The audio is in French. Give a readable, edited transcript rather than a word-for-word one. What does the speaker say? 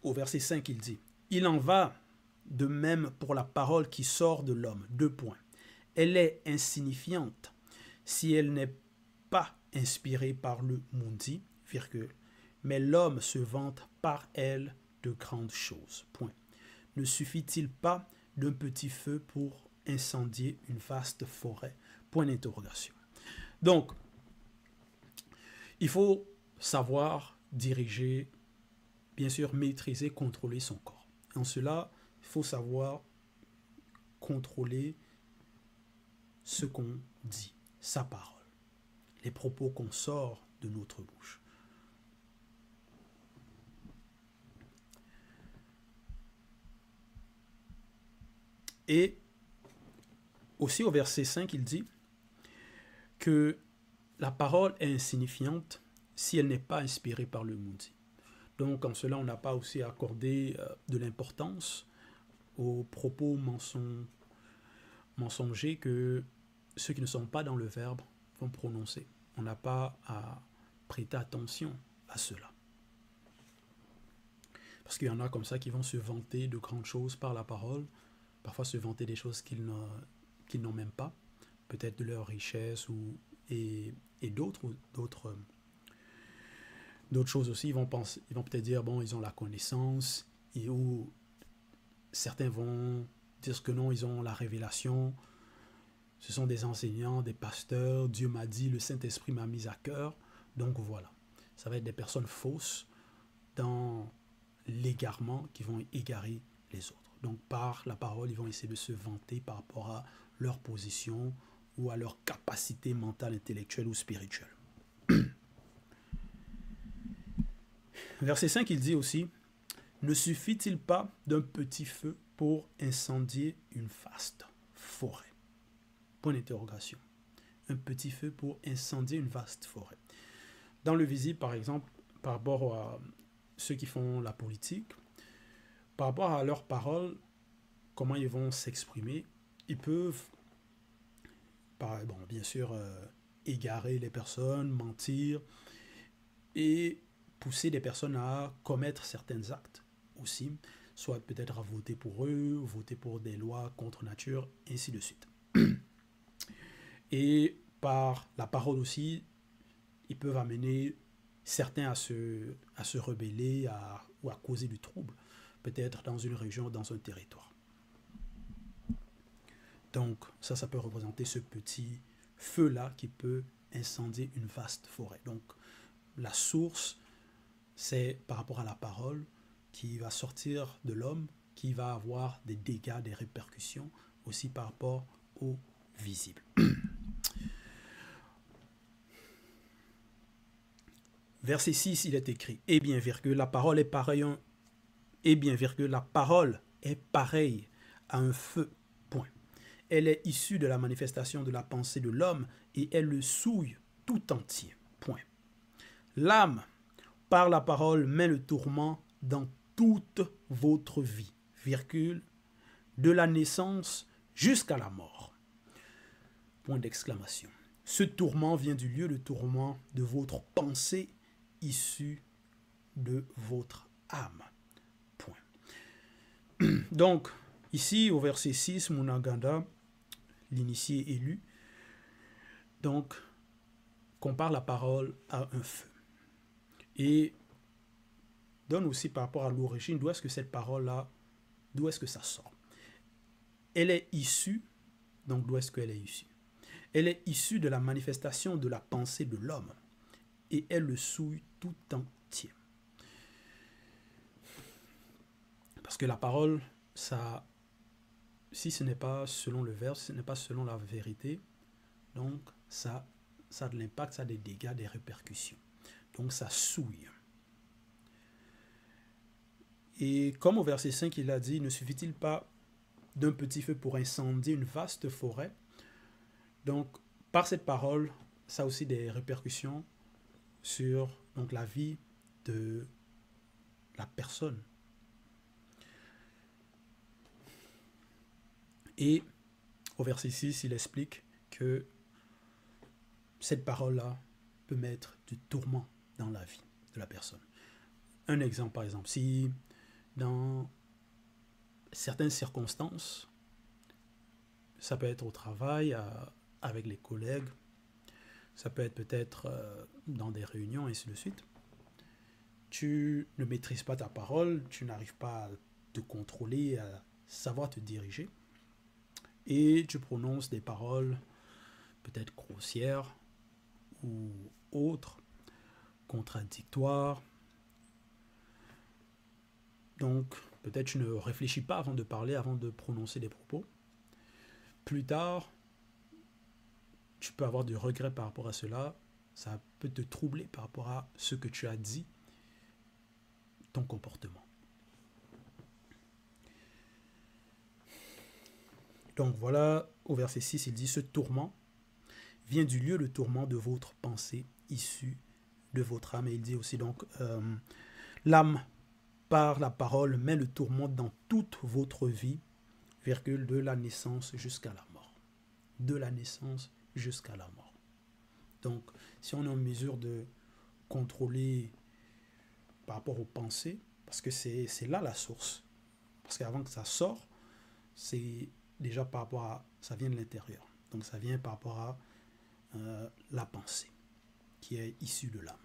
au verset 5, il dit, « Il en va de même pour la parole qui sort de l'homme. » Deux points. Elle est insignifiante si elle n'est pas inspirée par le Mundi, virgule, mais l'homme se vante par elle de grandes choses. Point. Ne suffit-il pas d'un petit feu pour incendier une vaste forêt? Point d'interrogation. Donc, il faut savoir diriger, bien sûr, maîtriser, contrôler son corps. En cela, il faut savoir contrôler ce qu'on dit, sa parole, les propos qu'on sort de notre bouche. Et aussi au verset 5, il dit que la parole est insignifiante si elle n'est pas inspirée par le Mundi. Donc en cela, on n'a pas aussi accordé de l'importance aux propos mensongers que ceux qui ne sont pas dans le verbe vont prononcer. On n'a pas à prêter attention à cela. Parce qu'il y en a comme ça qui vont se vanter de grandes choses par la parole, parfois se vanter des choses qu'ils n'ont même pas, peut-être de leur richesse et d'autres choses aussi. Ils vont peut-être dire, bon, ils ont la connaissance, ou certains vont dire que non, ils ont la révélation. Ce sont des enseignants, des pasteurs, Dieu m'a dit, le Saint-Esprit m'a mis à cœur. Donc voilà, ça va être des personnes fausses dans l'égarement qui vont égarer les autres. Donc par la parole, ils vont essayer de se vanter par rapport à leur position ou à leur capacité mentale, intellectuelle ou spirituelle. Verset 5, il dit aussi, « Ne suffit-il pas d'un petit feu pour incendier une vaste forêt ?» Point d'interrogation. Un petit feu pour incendier une vaste forêt. Dans le visible, par exemple, par rapport à ceux qui font la politique, par rapport à leurs paroles, comment ils vont s'exprimer, ils peuvent, bien sûr, égarer les personnes, mentir et pousser des personnes à commettre certains actes aussi, soit peut-être à voter pour eux, voter pour des lois contre nature, ainsi de suite. Et par la parole aussi, ils peuvent amener certains à se rebeller ou à causer du trouble, peut-être dans une région, dans un territoire. Donc ça peut représenter ce petit feu-là qui peut incendier une vaste forêt. Donc la source, c'est par rapport à la parole qui va sortir de l'homme, qui va avoir des dégâts, des répercussions, aussi par rapport au visible. Verset 6, il est écrit, « Eh bien, virgule, la parole est pareille, la parole est pareille à un feu, point. Elle est issue de la manifestation de la pensée de l'homme et elle le souille tout entier, point. L'âme, par la parole, met le tourment dans toute votre vie, virgule, de la naissance jusqu'à la mort. » Point d'exclamation. Ce tourment vient du lieu de tourment de votre pensée issue de votre âme. Point. Donc, ici, au verset 6, Munaganda, l'initié élu, donc, compare la parole à un feu. Et donne aussi par rapport à l'origine, d'où est-ce que cette parole-là, d'où est-ce que ça sort? Elle est issue, donc d'où est-ce qu'elle est issue? Elle est issue de la manifestation de la pensée de l'homme et elle le souille tout entier. Parce que la parole, ça, si ce n'est pas selon le verbe, si ce n'est pas selon la vérité, donc ça a de l'impact, ça a des dégâts, des répercussions. Donc ça souille. Et comme au verset 5, il a dit, ne suffit-il pas d'un petit feu pour incendier une vaste forêt? Donc, par cette parole, ça a aussi des répercussions sur donc, la vie de la personne. Et au verset 6, il explique que cette parole-là peut mettre du tourment dans la vie de la personne. Un exemple, par exemple, si dans certaines circonstances. Ça peut être au travail, avec les collègues, ça peut être peut-être dans des réunions, et ainsi de suite. Tu ne maîtrises pas ta parole, tu n'arrives pas à te contrôler, à savoir te diriger, et tu prononces des paroles peut-être grossières ou autres, contradictoires. Donc, peut-être tu ne réfléchis pas avant de parler, avant de prononcer des propos. Plus tard, tu peux avoir du regret par rapport à cela. Ça peut te troubler par rapport à ce que tu as dit, ton comportement. Donc voilà, au verset 6, il dit « Ce tourment vient du lieu de tourment de votre pensée issue de votre âme. » Et il dit aussi donc l'âme par la parole met le tourment dans toute votre vie, virgule, de la naissance jusqu'à la mort. De la naissance jusqu'à la mort. Donc, si on est en mesure de contrôler par rapport aux pensées, parce que c'est là la source. Parce qu'avant que ça sorte, c'est déjà par rapport à... ça vient de l'intérieur. Donc, ça vient par rapport à la pensée qui est issue de l'âme.